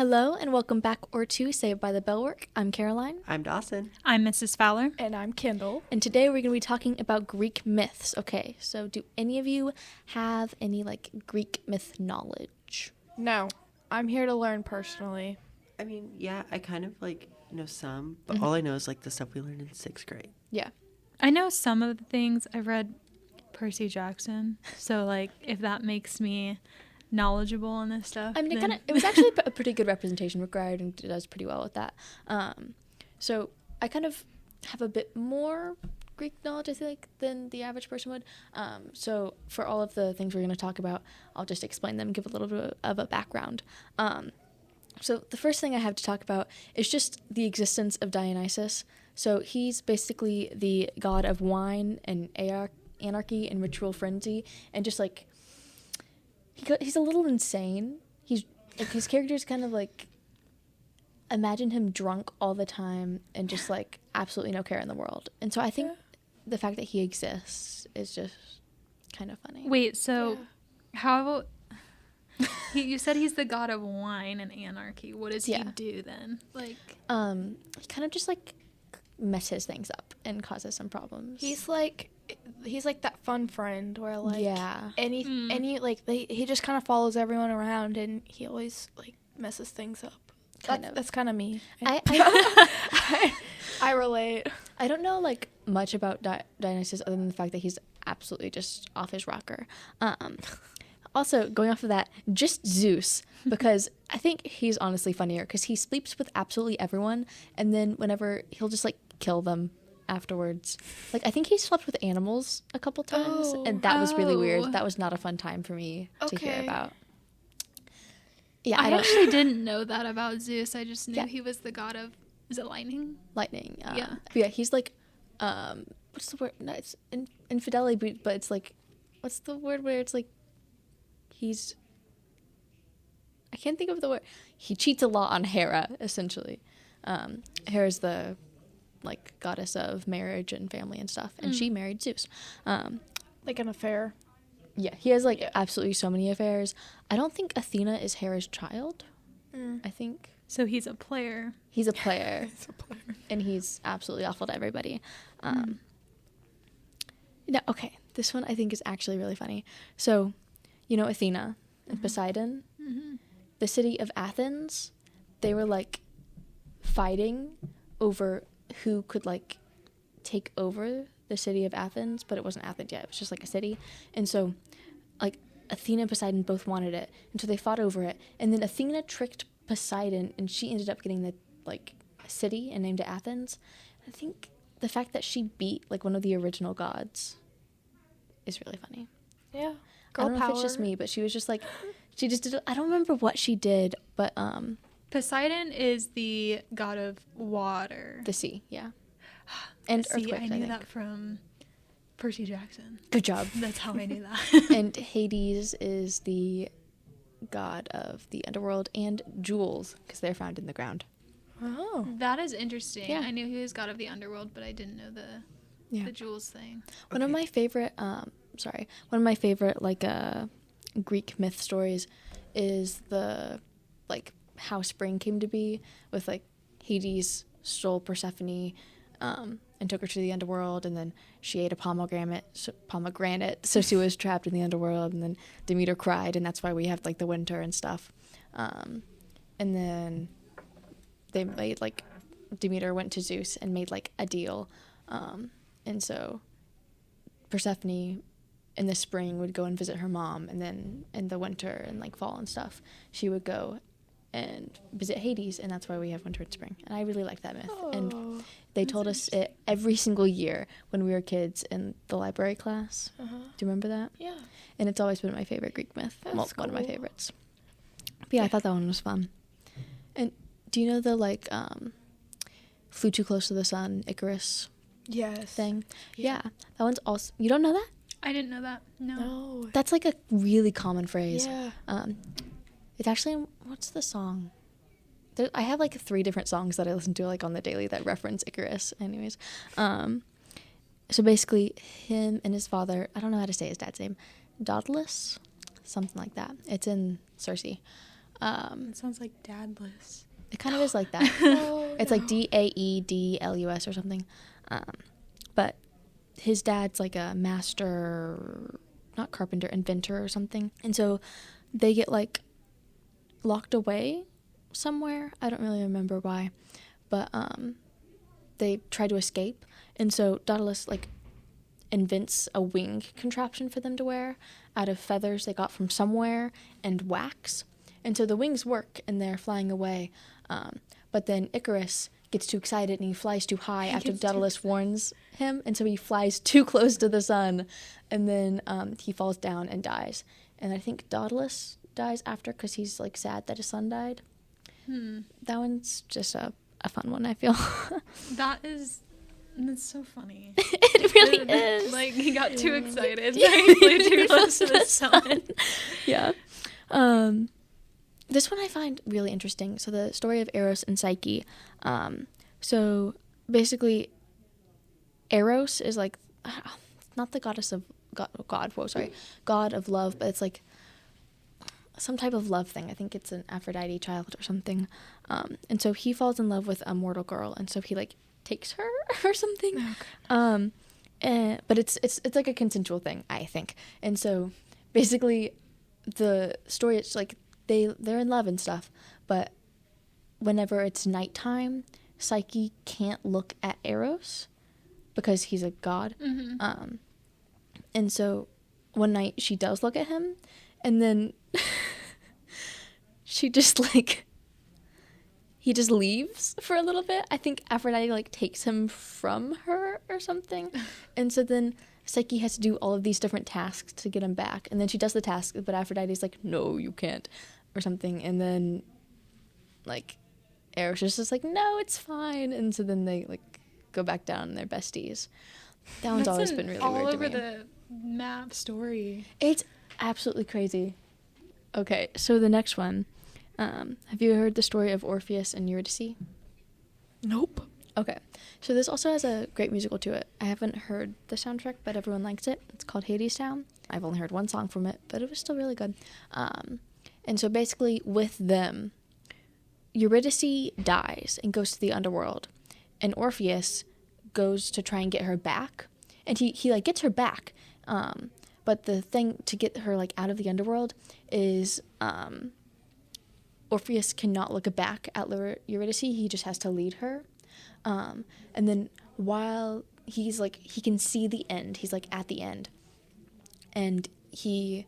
Hello and welcome back or to Saved by the Bellwork. I'm Caroline. I'm Dawson. I'm Mrs. Fowler. And I'm Kendal. And today we're going to be talking about Greek myths. Okay, so do any of you have any Greek myth knowledge? No, I'm here to learn personally. I mean, yeah, I kind of know some, but all I know is the stuff we learned in 6th grade. Yeah. I know some of the things. I've read Percy Jackson, so if that makes me knowledgeable on this stuff. I mean, it was actually a pretty good representation. Rick Riordan does pretty well with that. So I kind of have a bit more Greek knowledge, I feel than the average person would. So for all of the things we're going to talk about, I'll just explain them, give a little bit of a background. So the first thing I have to talk about is just the existence of Dionysus. So he's basically the god of wine and anarchy and ritual frenzy, and just he's a little insane. He's his character's kind of imagine him drunk all the time and just absolutely no care in the world. And so I think the fact that he exists is just kind of funny. Wait, so how about you said he's the god of wine and anarchy. What does he do then? He kind of just messes things up and causes some problems. He's that fun friend where he just kind of follows everyone around and he always messes things up. That's kind of me. I relate. I don't know much about Dionysus other than the fact that he's absolutely just off his rocker. Also, going off of that, just Zeus, because I think he's honestly funnier because he sleeps with absolutely everyone, and then whenever he'll just kill them afterwards. I think he slept with animals a couple times, and that was really weird. That was not a fun time for me to hear about. Yeah, I actually didn't know that about Zeus. I just knew he was the god of, is it lightning? Lightning. Yeah, he's what's the word? No, it's infidelity, but it's what's the word where it's he's, I can't think of the word. He cheats a lot on Hera, essentially. Hera's the goddess of marriage and family and stuff, and she married Zeus. An affair. Yeah, he has absolutely so many affairs. I don't think Athena is Hera's child. I think so. He's a player. He's a player. And he's absolutely awful to everybody. No, okay, this one I think is actually really funny. So, Athena and Poseidon, the city of Athens, they were fighting over who could take over the city of Athens, but it wasn't Athens yet. It was just a city. And so Athena and Poseidon both wanted it, and so they fought over it. And then Athena tricked Poseidon, and she ended up getting the city and named it Athens. I think the fact that she beat one of the original gods is really funny. Yeah. Girl I don't know if it's just me, but she was just she just did. I don't remember what she did, but Poseidon is the god of water. The sea, yeah. And earthquakes, I knew that from Percy Jackson. Good job. That's how I knew that. And Hades is the god of the underworld and jewels, because they're found in the ground. Oh. That is interesting. Yeah. I knew he was god of the underworld, but I didn't know the jewels thing. One of my favorite Greek myth stories is the how spring came to be, with Hades stole Persephone and took her to the underworld, and then she ate a pomegranate, so she was trapped in the underworld, and then Demeter cried, and that's why we have the winter and stuff. And then they made Demeter went to Zeus and made a deal, and so Persephone in the spring would go and visit her mom, and then in the winter and fall and stuff she would go and visit Hades, and that's why we have winter and spring. And I really like that myth. And they told us it every single year when we were kids in the library class. Do you remember that? Yeah. And it's always been my favorite Greek myth. That's one of my cool. favorites. But yeah, I thought that one was fun. And do you know the flew too close to the sun, Icarus thing? Yeah. That one's also, you don't know that? I didn't know that. No. That's a really common phrase. Yeah. It's actually, what's the song? I have 3 different songs that I listen to on the daily that reference Icarus. Anyways, so basically him and his father, I don't know how to say his dad's name, Daedalus, something like that. It's in Circe. It sounds like dadless. It kind of is like that. It's like Daedlus or something. But his dad's like a master, not carpenter, inventor or something. And so they get like locked away somewhere. I don't really remember why. But they try to escape. And so Daedalus like invents a wing contraption for them to wear out of feathers they got from somewhere and wax. And so the wings work and they're flying away. But then Icarus gets too excited and he flies too high after Daedalus warns him. And so he flies too close to the sun. And then he falls down and dies. And I think Daedalus dies after because he's like sad that his son died. That one's just a fun one, I feel. That's so funny. It really is. Like, he got too excited. So he flew too close to the sun. Yeah. This one I find really interesting. So the story of Eros and Psyche. So basically, Eros is like, not the goddess of God of love, but it's like some type of love thing. I think it's an Aphrodite child or something. And so he falls in love with a mortal girl, and so he like takes her or something. But it's like a consensual thing, I think. And so basically the story is like they're in love and stuff, but whenever it's nighttime, Psyche can't look at Eros because he's a god. And so one night she does look at him, and then she just like he just leaves for a little bit. I think Aphrodite like takes him from her or something. And so then Psyche has to do all of these different tasks to get him back. And then she does the task, but Aphrodite's like, no, you can't, or something. And then like Eros is just like, no, it's fine. And so then they like go back down and they're besties. That one's always been really weird to me. All over the map story. It's absolutely crazy. Okay, so the next one. Have you heard the story of Orpheus and Eurydice? Nope. Okay, so this also has a great musical to it. I haven't heard the soundtrack, but everyone likes it. It's called Hades Town. I've only heard one song from it, but it was still really good. And so basically with them, Eurydice dies and goes to the underworld, and Orpheus goes to try and get her back, and he like gets her back. But the thing to get her like out of the underworld is Orpheus cannot look back at Eurydice. He just has to lead her. And then while he's like, he can see the end, he's like at the end, and he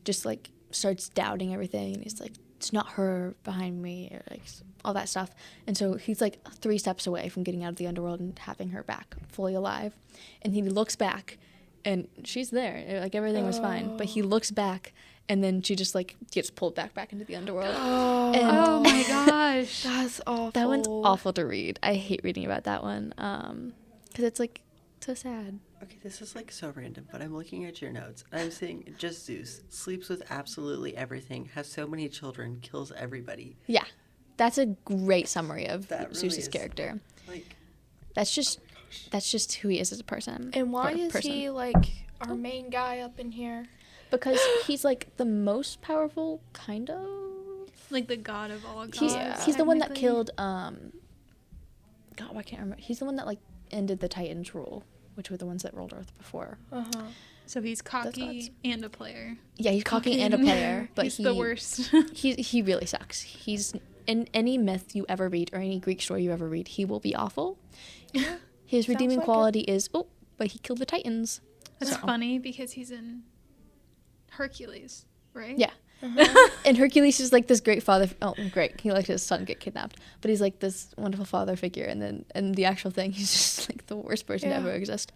just like starts doubting everything. And he's like, it's not her behind me, or like all that stuff. And so he's like 3 steps away from getting out of the underworld and having her back fully alive. And he looks back and she's there, like everything was fine, but he looks back and then she just like gets pulled back into the underworld. Oh my gosh. That's awful. That one's awful to read. I hate reading about that one because it's like so sad. Okay, this is like so random, but I'm looking at your notes. I'm seeing just Zeus sleeps with absolutely everything, has so many children, kills everybody. Yeah, that's a great summary of That really Zeus's is, character. Like, That's just who he is as a person. And why or is person. he like our main guy up in here? Because he's like the most powerful, kind of. Like the god of all gods. He's the one that technically. killed. God, I can't remember. He's the one that like ended the Titans' rule, which were the ones that ruled Earth before. So he's cocky and a player. Yeah, he's cocky and a player, but he's the worst. he really sucks. He's in any myth you ever read or any Greek story you ever read, he will be awful. His redeeming quality is but he killed the Titans. That's funny because he's in Hercules, right? Yeah. And Hercules is like this great father. Oh, great. He let his son get kidnapped, but he's like this wonderful father figure. And then in the actual thing, he's just like the worst person to ever exist.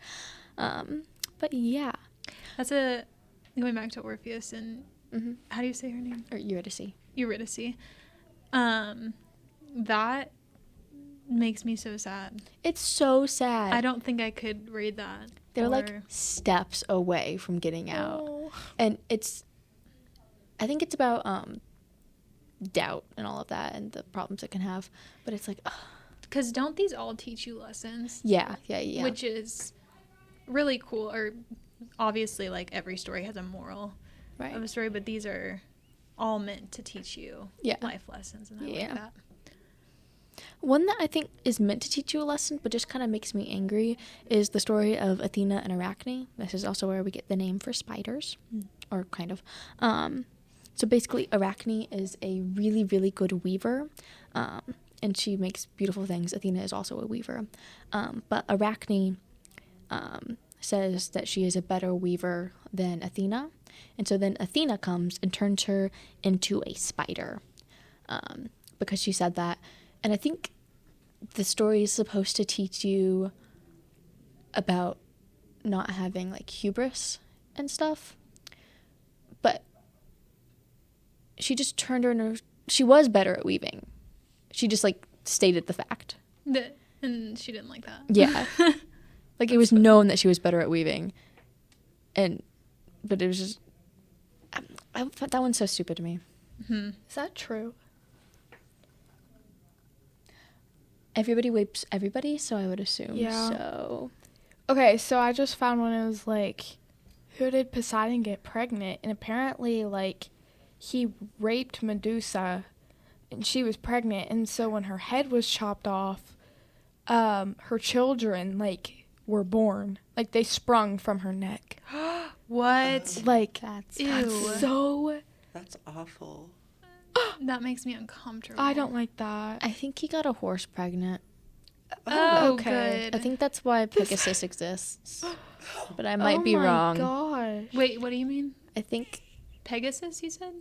But yeah. That's going back to Orpheus and how do you say her name? Or Eurydice. Eurydice. That makes me so sad. It's so sad. I don't think I could read that. They're like steps away from getting out. And I think it's about doubt and all of that and the problems it can have. But it's like, because don't these all teach you lessons? Yeah. Which is really cool. Or obviously, like every story has a moral of a story, but these are all meant to teach you life lessons, and I like that. One that I think is meant to teach you a lesson, but just kind of makes me angry, is the story of Athena and Arachne. This is also where we get the name for spiders, or kind of. So basically, Arachne is a really, really good weaver, and she makes beautiful things. Athena is also a weaver. But Arachne says that she is a better weaver than Athena. And so then Athena comes and turns her into a spider, because she said that. And I think the story is supposed to teach you about not having, like, hubris and stuff. But she just turned her into... She was better at weaving. She just, like, stated the fact. And she didn't like that. Yeah. Like, it was known that she was better at weaving. But it was just... I thought that one's so stupid to me. Mm-hmm. Is that true? Everybody rapes everybody, so I would assume so. Okay, so I just found one. It was like, who did Poseidon get pregnant? And apparently, like, he raped Medusa, and she was pregnant. And so when her head was chopped off, her children, like, were born. Like, they sprung from her neck. What? Like, that's so... That's awful. That makes me uncomfortable. I don't like that. I think he got a horse pregnant. Oh, okay. good. I think that's why Pegasus exists. But I might be wrong. Oh my gosh. Wait, what do you mean? I think Pegasus, you said?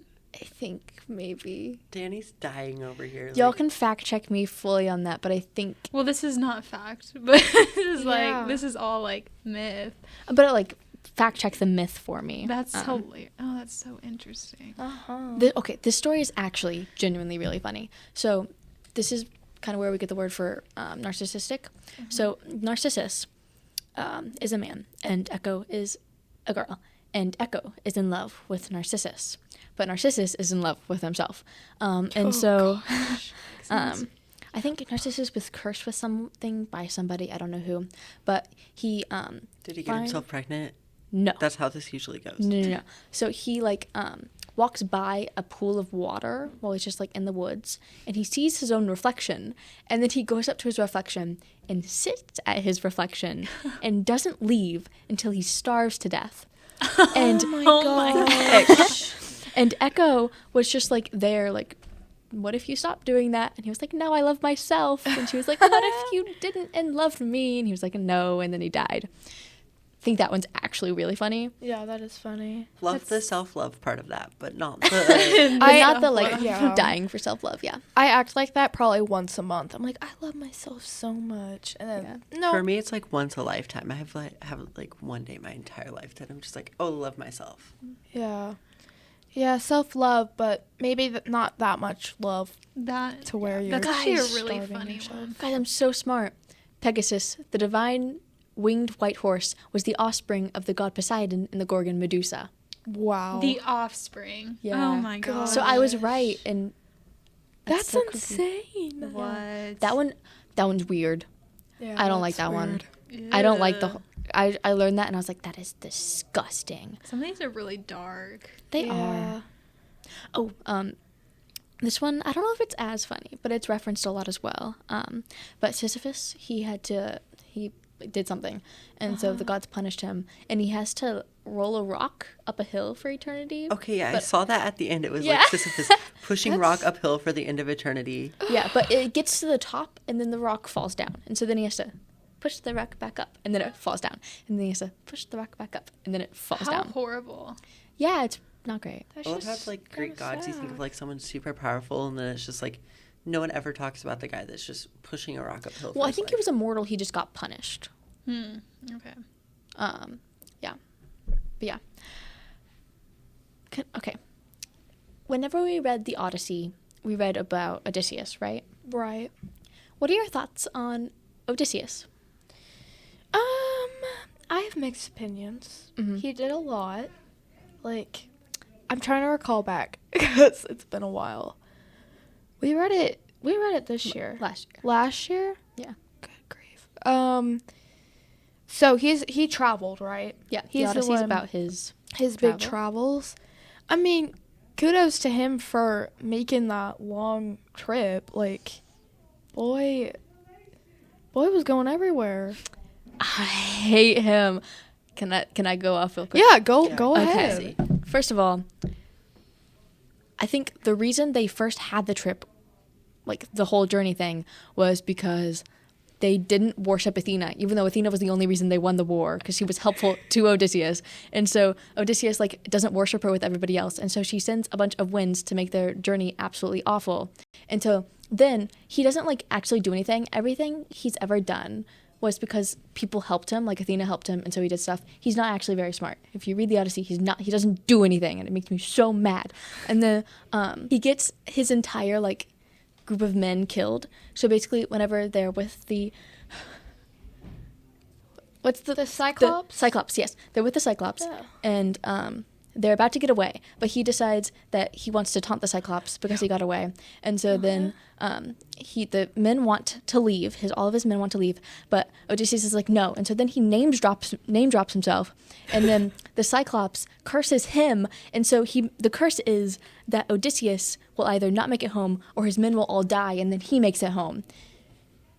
maybe. Danny's dying over here. Y'all can fact check me fully on that, but I think... Well, this is not fact, but this is all, like, myth. But, like, fact check the myth for me. That's hilarious. Oh, that's so interesting. This story is actually genuinely really funny. So this is kind of where we get the word for narcissistic. Mm-hmm. So Narcissus is a man, and Echo is a girl. And Echo is in love with Narcissus. But Narcissus is in love with himself. I think Narcissus was cursed with something by somebody. I don't know who. But he... Did he get himself pregnant? No. That's how this usually goes. No. So he, like, walks by a pool of water while he's just, like, in the woods, and he sees his own reflection, and then he goes up to his reflection and sits at his reflection and doesn't leave until he starves to death. And oh my gosh. And Echo was just, like, there, like, what if you stopped doing that? And he was like, no, I love myself. And she was like, what if you didn't and loved me? And he was like, no, and then he died. I think that one's actually really funny. Yeah, that is funny. The self-love part of that, but not the... not the, dying for self-love, yeah. I act like that probably once a month. I'm like, I love myself so much. And then, no. For me, it's like once a lifetime. I have one day my entire life that I'm just like, oh, love myself. Yeah. Yeah, self-love, but maybe not that much love to where you're... That's actually a really funny one. Guys, I'm so smart. Pegasus, the divine... winged white horse, was the offspring of the god Poseidon and the Gorgon Medusa. Wow. The offspring. Yeah. Oh my god. So I was right, and that's so insane. What? That one's weird. Yeah, I don't like that one. Ew. I don't like I learned that and I was like, that is disgusting. Some of these are really dark. They are. Oh, this one, I don't know if it's as funny, but it's referenced a lot as well. But Sisyphus, he did something, and so the gods punished him, and he has to roll a rock up a hill for eternity. Okay, yeah, I saw that at the end. It was like Sisyphus pushing rock uphill for the end of eternity. Yeah, but it gets to the top, and then the rock falls down, and so then he has to push the rock back up, and then it falls down, and then he has to push the rock back up, and then it falls down. How horrible. Yeah, it's not great. I love how it's like Greek gods. You think of like someone super powerful, and then it's just like no one ever talks about the guy that's just pushing a rock uphill. Well, I think he was immortal. He just got punished. Okay. Yeah. But yeah. Okay. Whenever we read the Odyssey, we read about Odysseus, right? Right. What are your thoughts on Odysseus? I have mixed opinions. Mm-hmm. He did a lot. Like, I'm trying to recall back because it's been a while. We read it this year. Last year? Yeah. Good grief. So he traveled, right? Yeah. The Odyssey is about his big travels. I mean, kudos to him for making that long trip. Like, boy was going everywhere. I hate him. Can I go off real quick? Yeah, go Okay. ahead. First of all, I think the reason they first had the trip, like the whole journey thing, was because they didn't worship Athena, even though Athena was the only reason they won the war, because she was helpful to Odysseus. And so Odysseus like doesn't worship her with everybody else, and so she sends a bunch of winds to make their journey absolutely awful. And so then he doesn't like actually do anything. Everything he's ever done was because people helped him, like Athena helped him, and so he did stuff. He's not actually very smart. If you read the Odyssey, he doesn't do anything, and it makes me so mad. And then he gets his entire like group of men killed. So basically, whenever they're with the Cyclops? The Cyclops, yes. They're with the Cyclops, Yeah. and they're about to get away, but he decides that he wants to taunt the Cyclops because he got away. And so then the men want to leave. All of his men want to leave, but Odysseus is like, no. And so then he name drops himself, and then the Cyclops curses him. And so the curse is that Odysseus will either not make it home or his men will all die, and then he makes it home.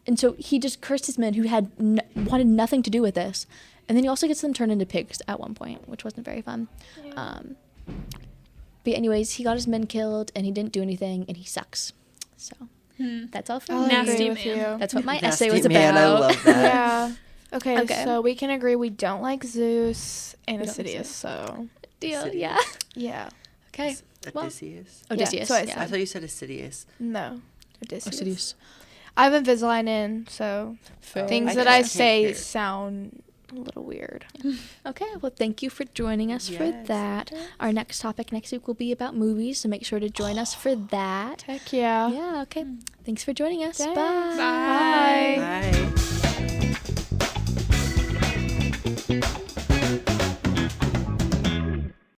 And so he just cursed his men who had wanted nothing to do with this. And then he also gets them turned into pigs at one point, which wasn't very fun. Yeah. But anyways, he got his men killed, and he didn't do anything, and he sucks. So that's all for I'll me. Nasty agree with man. you. That's what my Nasty essay was man, about. I love that. Yeah. Okay, Okay. so we can agree we don't like Zeus and We don't like Odysseus, Zeus. so Deal, City. yeah. yeah. Okay. Well, Odysseus? Odysseus. so I yeah. I thought you said Assidious. No. Odysseus. Odysseus. I have Invisalign in, so Fair. things I that can't- I I can't say hear. sound a little weird. Okay, well, thank you for joining us for Yes. that. Our next topic next week will be about movies, so make sure to join us for that. Heck yeah. Yeah, okay. Thanks for joining us. Thanks. Bye. Bye. Bye.